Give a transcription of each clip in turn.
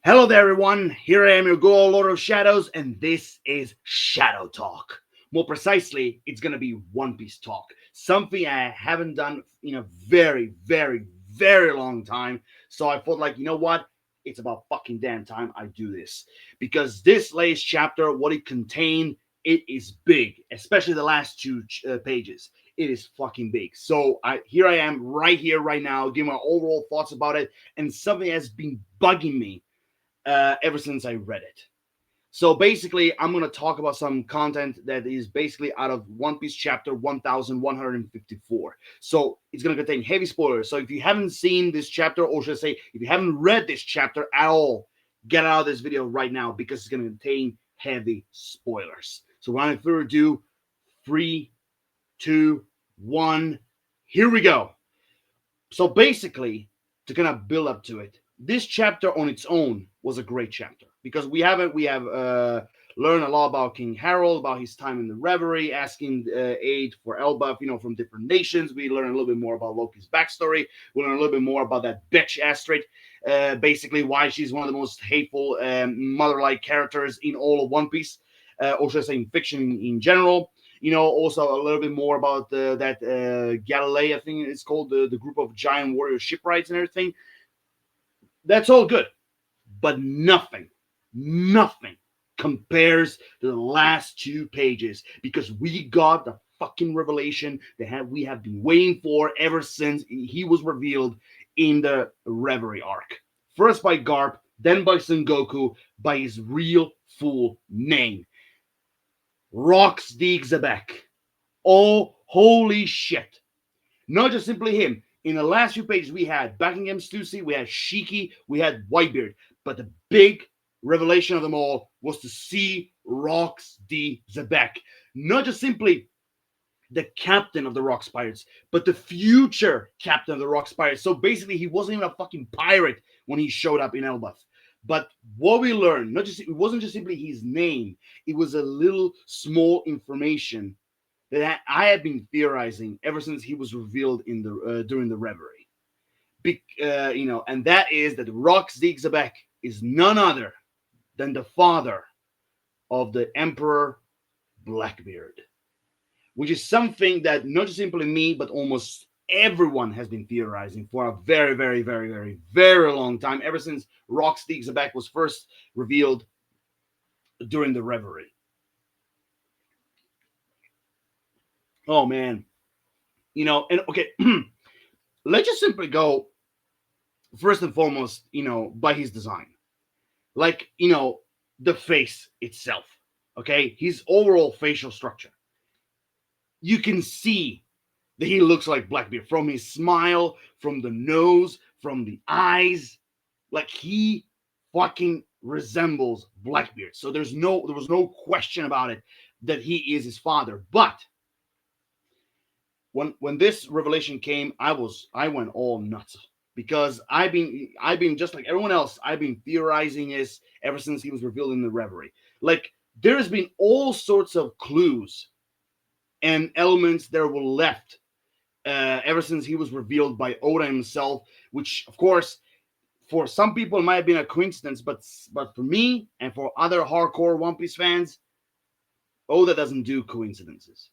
Hello there, everyone. Here I am, your good old Lord of Shadows, and this is Shadow Talk. More precisely, it's gonna be One Piece talk. Something I haven't done in a very long time. So I thought, like, you know what? It's about fucking damn time I do this because this latest chapter, what it contained, it is big, especially the last two pages. It is fucking big. So here I am, right here, right now, giving my overall thoughts about it, and something has been bugging me ever since I read it. So basically, I'm going to talk about some content that is basically out of One Piece chapter 1154. So it's going to contain heavy spoilers. So if you haven't seen this chapter, or should I say, if you haven't read this chapter at all, get out of this video right now because it's going to contain heavy spoilers. So without further ado, 3, 2, 1, here we go. So basically, to kind of build up to it, this chapter on its own was a great chapter because we have learned a lot about King Harold, about his time in the Reverie, asking aid for Elbaf, from different nations. We learn a little bit more about Loki's backstory. We learn a little bit more about that bitch Astrid, basically why she's one of the most hateful mother-like characters in all of One Piece, or should I say in fiction in general. Also a little bit more about that Galilei, I think it's called, the group of giant warrior shipwrights and everything. That's all good, but nothing compares to the last 2 pages because we got the fucking revelation that we have been waiting for ever since he was revealed in the Reverie arc. First by Garp, then by Sengoku, by his real full name. Rox D. Xebec. Oh, holy shit. Not just simply him. In the last few pages, we had Buckingham Stussy, we had Shiki, we had Whitebeard. But the big revelation of them all was to see Rox D. Xebec. Not just simply the captain of the Rocks Pirates, but the future captain of the Rocks Pirates. So basically, he wasn't even a fucking pirate when he showed up in Elbaf. But what we learned, it wasn't just simply his name, it was a little small information that I have been theorizing ever since he was revealed in the during the Reverie. And that is that Rox D. Xebec is none other than the father of the Emperor Blackbeard, which is something that not just simply me, but almost everyone has been theorizing for a very long time, ever since Rox D. Xebec was first revealed during the Reverie. Oh man, and okay, let's just simply go first and foremost, by his design, like the face itself. Okay, his overall facial structure. You can see that he looks like Blackbeard from his smile, from the nose, from the eyes. Like he fucking resembles Blackbeard. So there was no question about it that he is his father. But when this revelation came, I went all nuts because I've been just like everyone else. I've been theorizing this ever since he was revealed in the Reverie. Like there has been all sorts of clues and elements that were left ever since he was revealed by Oda himself, which of course for some people it might have been a coincidence, but for me and for other hardcore One Piece fans, Oda doesn't do coincidences.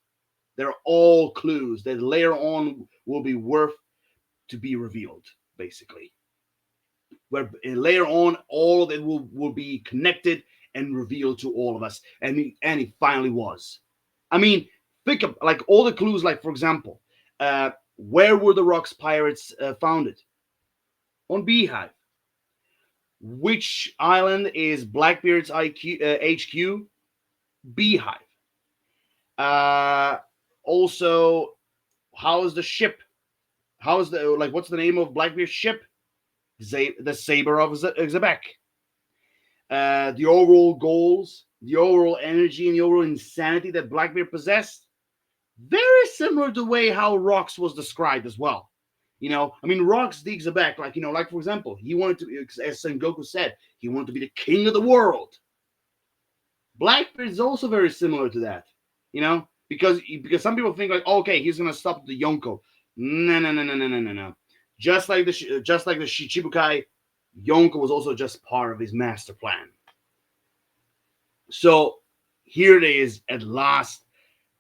They're all clues that later on will be worth to be revealed, basically. Where later on, all of it will be connected and revealed to all of us. And it finally was. I mean, think of like all the clues, like for example, where were the Rocks Pirates founded? On Beehive. Which island is Blackbeard's HQ? Beehive. Also, how is the ship? How is what's the name of Blackbeard's ship? The Saber of Xebec. The overall goals, the overall energy, and the overall insanity that Blackbeard possessed, very similar to the way how Rox was described as well. Rox D. Xebec, like for example, he wanted to, as Sengoku said, he wanted to be the king of the world. Blackbeard is also very similar to that, because some people think like, okay, he's gonna stop the Yonko. No. Just like the Shichibukai, Yonka was also just part of his master plan. So here it is at last.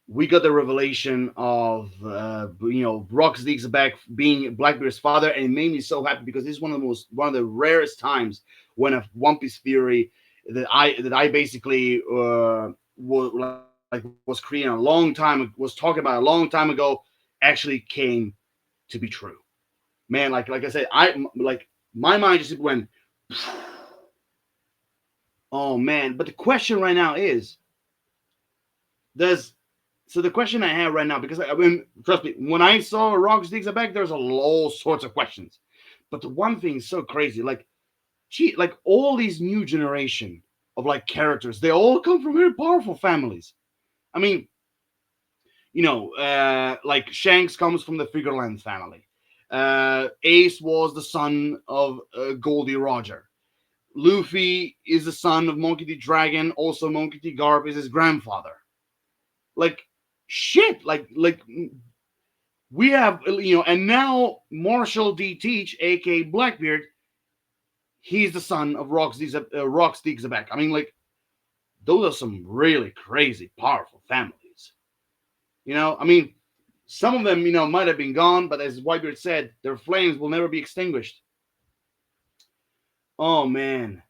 We got the revelation of Rox Dixaback being Blackbeard's father, and it made me so happy because this is one of the rarest times when a One Piece theory that I basically was creating a long time, was talking about a long time ago, actually came to be true. Man, like I said, my mind just went, oh man. But the question right now is, does so the question I have right now, because I mean, trust me, when I saw Rock Sticks back, there's all sorts of questions. But the one thing is so crazy, like all these new generation of like characters, they all come from very powerful families. I mean, like Shanks comes from the Figureland family. Ace was the son of Goldie Roger. Luffy is the son of Monkey D. Dragon. Also, Monkey D. Garp is his grandfather. Like, shit. Like we have, and now Marshall D. Teach, aka Blackbeard, he's the son of Rox Dixaback. I mean, like, those are some really crazy, powerful families. I mean, some of them, might have been gone, but as Whitebeard said, their flames will never be extinguished. Oh man,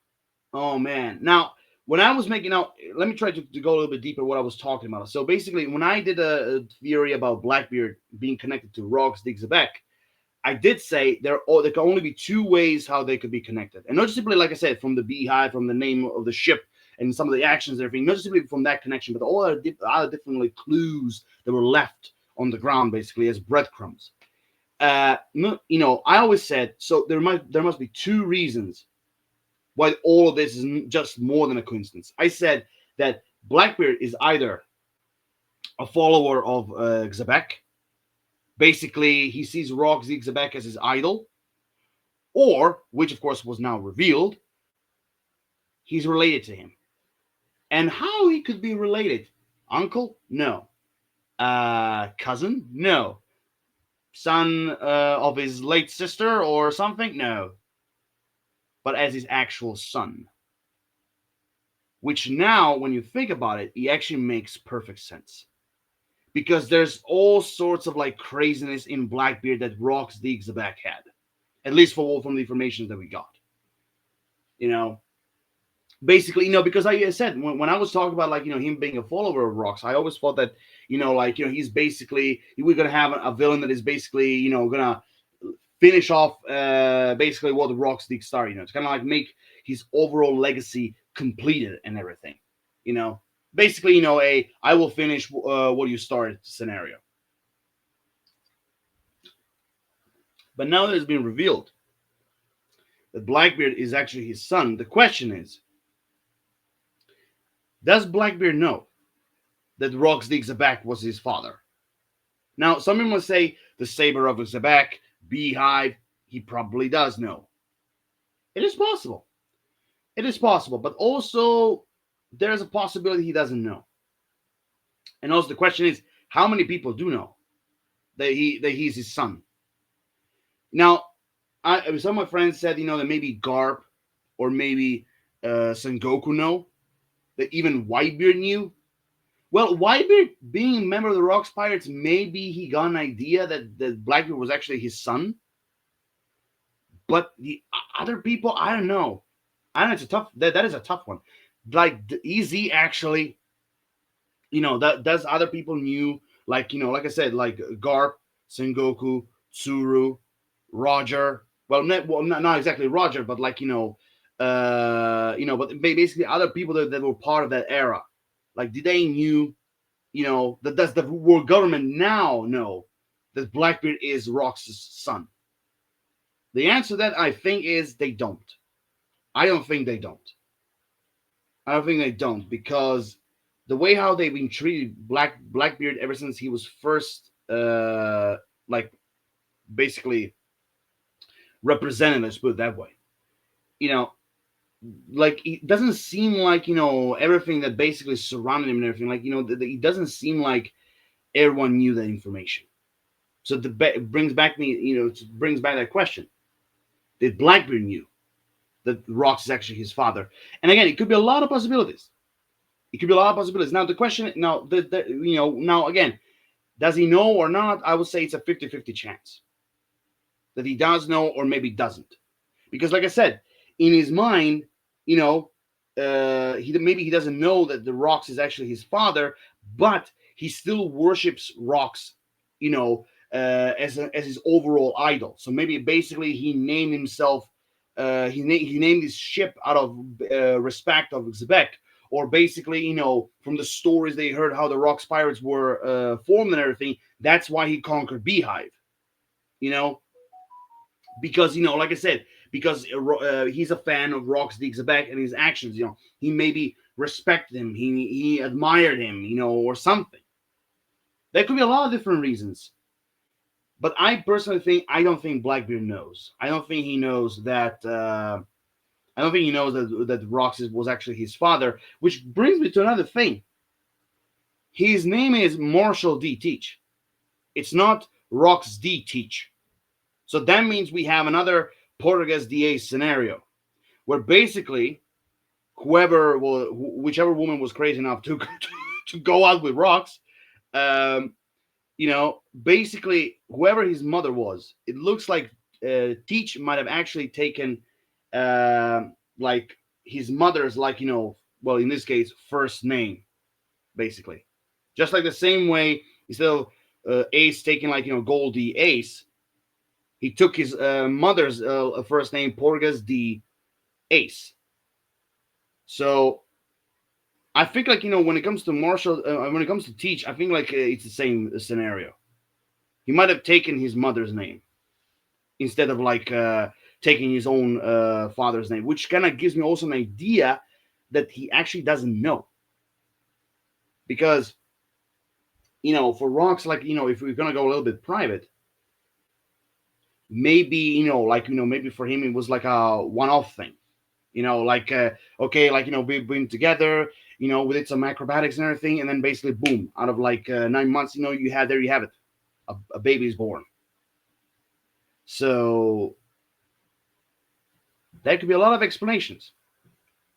oh man. Now, when I was making out, let me try to go a little bit deeper what I was talking about. So basically, when I did a theory about Blackbeard being connected to Rox Dixabeck, I did say there can only be two ways how they could be connected, and not just simply, like I said, from the beehive, from the name of the ship, and some of the actions and everything, not just simply from that connection, but all other different like clues that were left on the ground, basically as breadcrumbs. I always said so. There must be two reasons why all of this is just more than a coincidence. I said that Blackbeard is either a follower of Xebek. Basically, he sees Rock Xebek as his idol, or, which of course was now revealed, he's related to him. And how he could be related? Uncle? No. Cousin? No. Son of his late sister or something? No. But as his actual son. Which now, when you think about it, it actually makes perfect sense. Because there's all sorts of like craziness in Blackbeard that Rox Dixaback had. At least from the information that we got. You know, basically, because I said when I was talking about like him being a follower of Rox, I always thought that he's basically we're gonna have a villain that is basically gonna finish off basically what the Rox did start. It's kind of like make his overall legacy completed and everything. Basically a I will finish what you started scenario. But now that it's been revealed that Blackbeard is actually his son, the question is, does Blackbeard know that Rox Dixaback was his father? Now, some people say the Saber of Xebek, Beehive, he probably does know. It is possible. It is possible, but also there's a possibility he doesn't know. And also the question is, how many people do know that he's his son? Now, some of my friends said, that maybe Garp or maybe Sengoku know, that even Whitebeard knew. Well, Whitebeard, being a member of the Rocks Pirates, maybe he got an idea that Blackbeard was actually his son. But the other people, I don't know. I know it's a tough. That is a tough one. Like the EZ actually, that does other people knew, like like I said, like Garp, Sengoku, Tsuru, Roger. Well, not exactly Roger, but like but basically other people that were part of that era. Like, did they knew, that does the world government now know that Blackbeard is Rox's son? The answer to that, I think, is they don't. I don't think they don't. I don't think they don't, because the way how they've been treated Blackbeard ever since he was first like basically represented, let's put it that way. Like it doesn't seem like everything that basically surrounded him and everything, like it doesn't seem like everyone knew that information. So it brings back me, brings back that question: did Blackbeard knew? that Rox is actually his father. And again, it could be a lot of possibilities. It could be a lot of possibilities. Now the question, now now again, does he know or not? I would say it's a 50-50 chance that he does know or maybe doesn't. Because like I said, in his mind, you know, he maybe he doesn't know that the Rox is actually his father, but he still worships Rox, as his overall idol. So maybe basically he named himself, he named his ship out of respect of Zebek, or basically, from the stories they heard how the Rox pirates were formed and everything. That's why he conquered Beehive. You know, because like I said, because he's a fan of Rox Zebek and his actions. He maybe respected him, he admired him, or something. There could be a lot of different reasons. But I personally think I don't think Blackbeard knows. I don't think he knows that. I don't think he knows that Rox was actually his father. Which brings me to another thing. His name is Marshall D. Teach. It's not Rox D. Teach. So that means we have another Portuguese DA scenario where basically whichever woman was crazy enough to to go out with Rox, um, basically whoever his mother was, it looks like Teach might have actually taken uh, like his mother's, well, in this case, first name, basically, just like the same way instead of Ace taking Goldie Ace, he took his mother's first name, Porgas D. Ace. So I think when it comes to Marshall, when it comes to Teach, I think it's the same scenario. He might have taken his mother's name instead of taking his own father's name, which kind of gives me also an idea that he actually doesn't know. Because for Rox, if we're gonna go a little bit private, maybe maybe for him it was like a one-off thing. Okay, we've been together, we did some acrobatics and everything, and then basically boom, out of 9 months, there you have it, a baby is born. So there could be a lot of explanations.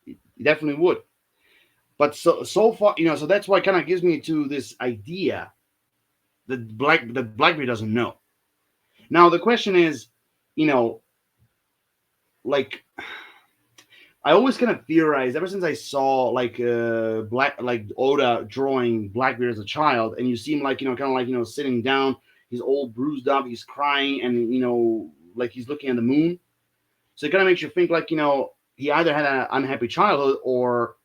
It definitely would. But so far, so that's why it kind of gives me to this idea that Blackbeard doesn't know. Now the question is, like I always kind of theorized ever since I saw Oda drawing Blackbeard as a child, and you see him sitting down, he's all bruised up, he's crying, and he's looking at the moon. So it kind of makes you think he either had an unhappy childhood or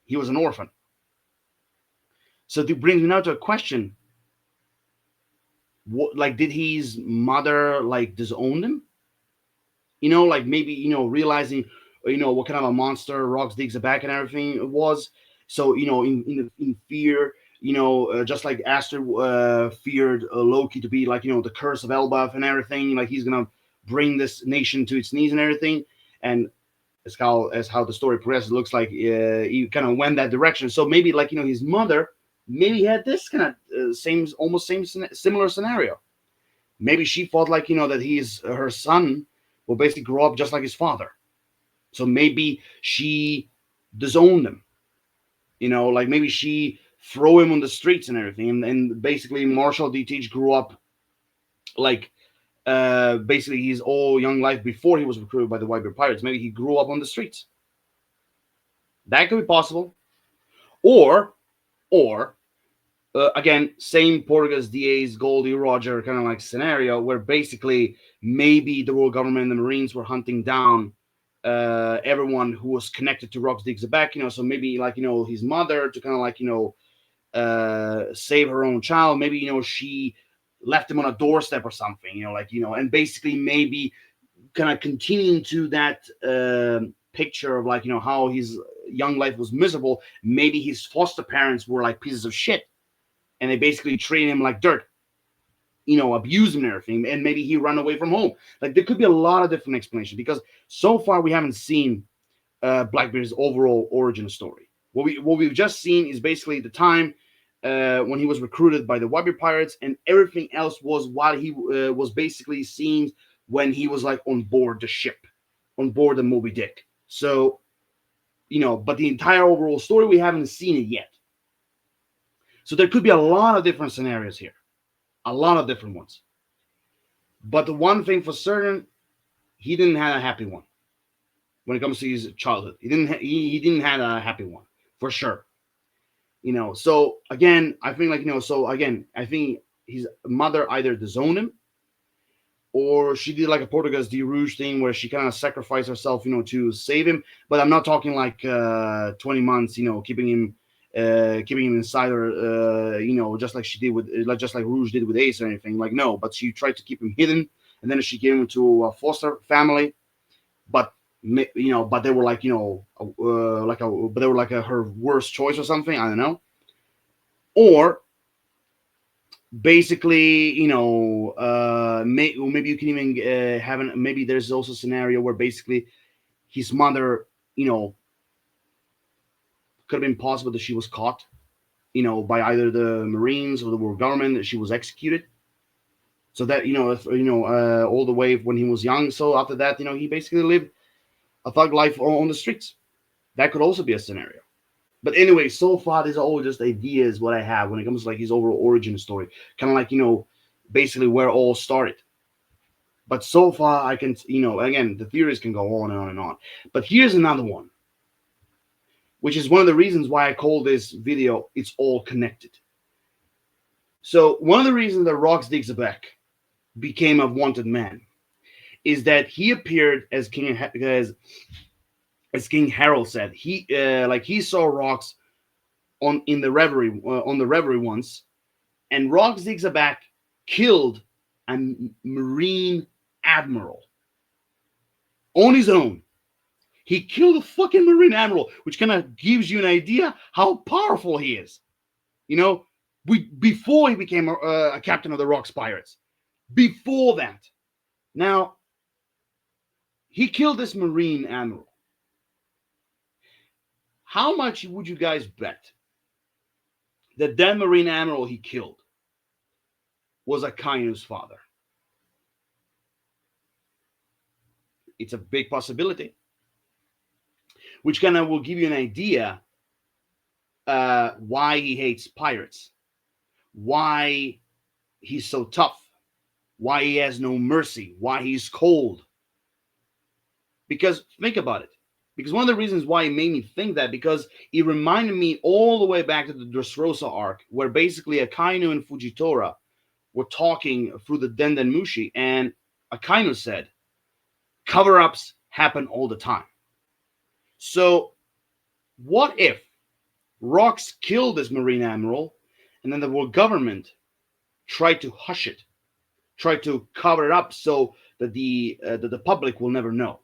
he was an orphan. So it brings me now to a question: what, did his mother disown him? Maybe realizing what kind of a monster Rox digs back and everything it was. So in fear, just like Aster feared Loki to be the curse of Elbaf and everything, he's gonna bring this nation to its knees and everything. And as how the story progresses, it looks like he kind of went that direction. So maybe his mother maybe had this kind of similar scenario. Maybe she thought that he's her son will basically grow up just like his father. So maybe she disowned him. Maybe she throw him on the streets and everything. And basically Marshall D. Teach grew up basically his whole young life before he was recruited by the Whitebeard Pirates. Maybe he grew up on the streets. That could be possible. Or again, same Portuguese DAs, Goldie, Roger kind of scenario where basically maybe the Royal Government and the Marines were hunting down everyone who was connected to Rox Zebek. So maybe his mother to kind of save her own child. Maybe she left him on a doorstep or something. And basically maybe kind of continuing to that picture of how his young life was miserable. Maybe his foster parents were pieces of shit, and they basically treat him like dirt, abuse him and everything, and maybe he ran away from home. There could be a lot of different explanations because so far we haven't seen Blackbeard's overall origin story. What we've just seen is basically the time when he was recruited by the Whitebeard Pirates, and everything else was while he was basically seen when he was on board the ship. on board the Moby Dick. So, but the entire overall story, we haven't seen it yet. So there could be a lot of different scenarios here, a lot of different ones. But the one thing for certain, he didn't have a happy one when it comes to his childhood. He didn't have a happy one for sure. So again, I think I think his mother either disowned him, or she did like a Portuguese de Rouge thing where she kind of sacrificed herself, to save him. But I'm not talking like 20 months, keeping him inside her, just like she did with, just like Rouge did with Ace or anything. Like, no, but she tried to keep him hidden, and then she gave him to a foster family. But but they were like, but they were like her worst choice or something. I don't know. Or basically, maybe you can even maybe there's also a scenario where basically his mother, could have been possible that she was caught, by either the Marines or the world government, that she was executed. So that, all the way when he was young. So after that, he basically lived a thug life on the streets. That could also be a scenario. But anyway, so far, these are all just ideas what I have when it comes to like his overall origin story. Kind of like, basically where it all started. But so far, I can, again, the theories can go on and on and on. But here's another one, which is one of the reasons why I call this video, It's All Connected. So one of the reasons that Rox Digzebek became a wanted man is that he appeared as King Harold said. He saw Rox on the Reverie once, and Rox Digzebek killed a Marine admiral on his own. He killed a fucking Marine admiral, which kind of gives you an idea how powerful he is. Before he became a captain of the Rox Pirates. Before that. Now, he killed this Marine admiral. How much would you guys bet that Marine admiral he killed was Akainu's father? It's a big possibility, which kind of will give you an idea why he hates pirates, why he's so tough, why he has no mercy, why he's cold. Because think about it. Because one of the reasons why it made me think that, because it reminded me all the way back to the Dressrosa arc, where basically Akainu and Fujitora were talking through the Denden Mushi, and Akainu said, cover-ups happen all the time. So what if Rox killed this Marine admiral, and then the world government tried to hush it, tried to cover it up so that the public will never know?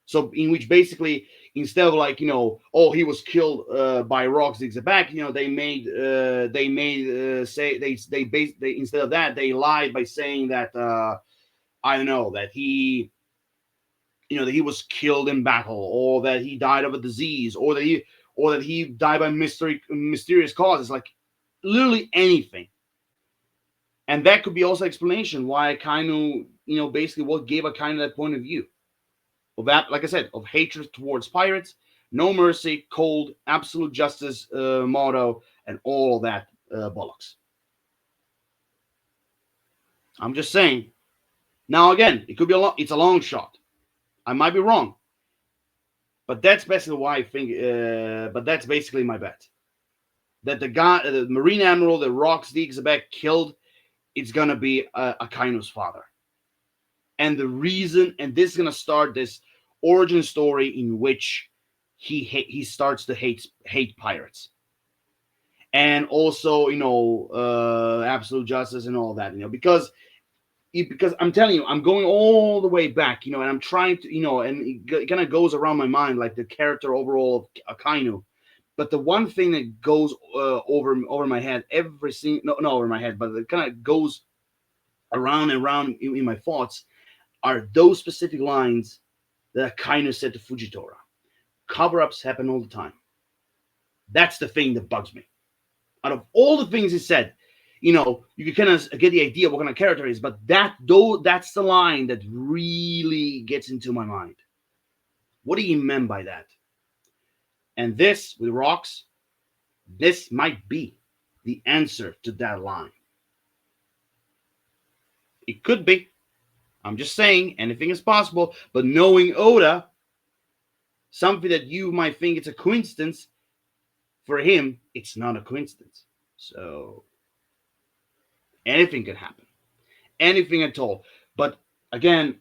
So in which basically, instead of like, he was killed by Rox Digzebek, they instead of that, they lied by saying that, I don't know, that he, that he was killed in battle, or that he died of a disease, or that he died by mysterious causes, like literally anything. And that could be also explanation why Akainu, basically what gave Akainu that point of view. Of that, like I said, of hatred towards pirates, no mercy, cold, absolute justice motto, and all that bollocks. I'm just saying. Now again, it could be it's a long shot. I might be wrong, but that's basically why I think. But that's basically my bet. That the guy, the Marine admiral that Rox Digzebek killed, it's gonna be Akainu's father. And the reason, and this is gonna start this origin story in which he starts to hate pirates, and also absolute justice and all that, because I'm telling you, I'm going all the way back, and I'm trying to, and it kind of goes around my mind like the character overall of Akainu. But the one thing that goes over my head every single, not over my head, but it kind of goes around and around in my thoughts, are those specific lines that Akainu said to Fujitora. Cover-ups happen all the time. That's the thing that bugs me. Out of all the things he said, you can kind of get the idea what kind of character he is, but that's the line that really gets into my mind. What do you mean by that? And this, with rocks, this might be the answer to that line. It could be. I'm just saying, anything is possible. But knowing Oda, something that you might think it's a coincidence, for him, it's not a coincidence. So anything can happen. Anything at all. But again,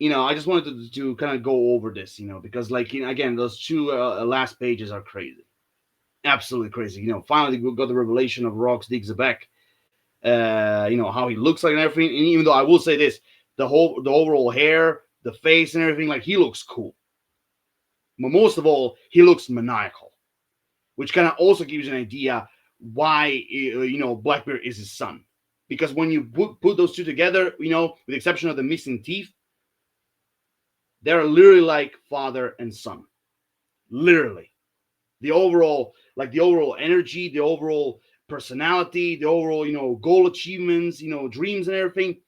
I just wanted to kind of go over this, because again, those two last pages are crazy. Absolutely crazy. Finally we got the revelation of Rox Digzebek, how he looks like and everything. And even though I will say this, the overall hair, the face and everything, like he looks cool. But most of all, he looks maniacal, which kind of also gives you an idea why Blackbeard is his son. Because when you put those two together, with the exception of the missing teeth, they're literally like father and son. Literally. The overall energy, the overall personality, the overall, goal achievements, dreams and everything.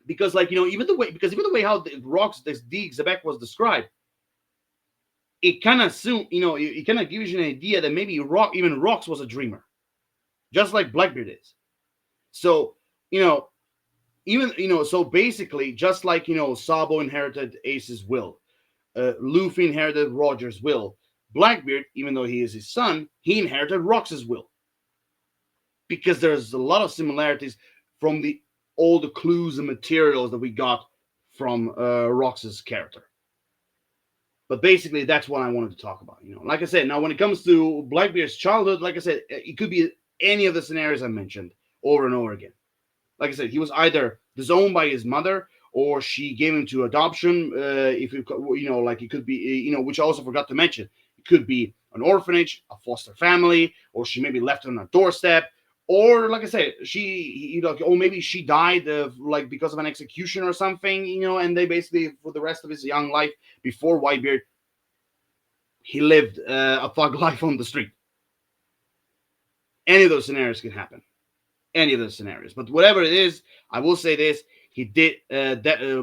Because even the way how the Rox, this D Zebek was described, it kind of it kind of gives you an idea that maybe even Rox was a dreamer, just like Blackbeard is. So so basically, just like Sabo inherited Ace's will, Luffy inherited Roger's will. Blackbeard, even though he is his son, he inherited Rox's will, because there's a lot of similarities from all the clues and materials that we got from Rox's character. But basically, that's what I wanted to talk about. Like I said, now when it comes to Blackbeard's childhood, like I said, it could be any of the scenarios I mentioned over and over again. Like I said, he was either disowned by his mother, or she gave him to adoption. If it could be, which I also forgot to mention, it could be an orphanage, a foster family, or she maybe left on a doorstep, or like I said, or maybe she died because of an execution or something, and they basically for the rest of his young life before Whitebeard, he lived a thug life on the street. Any of those scenarios can happen. Any of those scenarios. But whatever it is, I will say this: he did.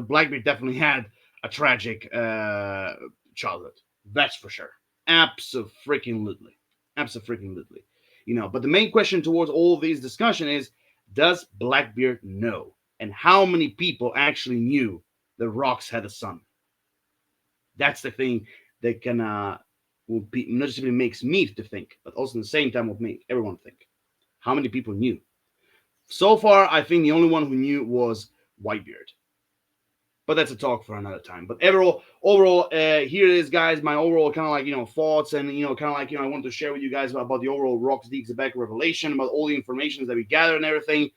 Blackbeard definitely had a tragic childhood. That's for sure. Absolutely. But the main question towards all of these discussion is: does Blackbeard know? And how many people actually knew that Rox had a son? That's the thing that can not just makes me to think, but also at the same time will make everyone think. How many people knew? So far, I think the only one who knew was Whitebeard. But that's a talk for another time. But overall, here it is, guys. My overall kind of thoughts and I wanted to share with you guys about the overall Rox Digzebek revelation, about all the information that we gathered and everything.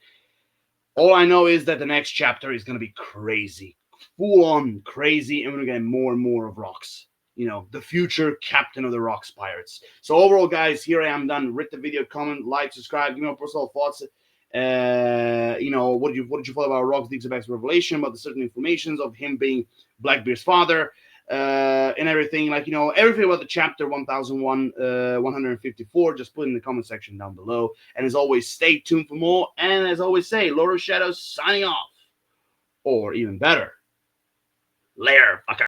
All I know is that the next chapter is going to be crazy, full on crazy, and we're going to get more and more of Rox. The future captain of the Rox Pirates. So overall, guys, here I am done. Rate the video, comment, like, subscribe, give me your personal thoughts. What did you thought about Rox Digzebek's revelation, about the certain informations of him being Blackbeard's father, and everything, everything about the chapter 1001, 154, just put in the comment section down below. And as always, stay tuned for more. And as always say, Lord of Shadows signing off. Or even better, later, fucker.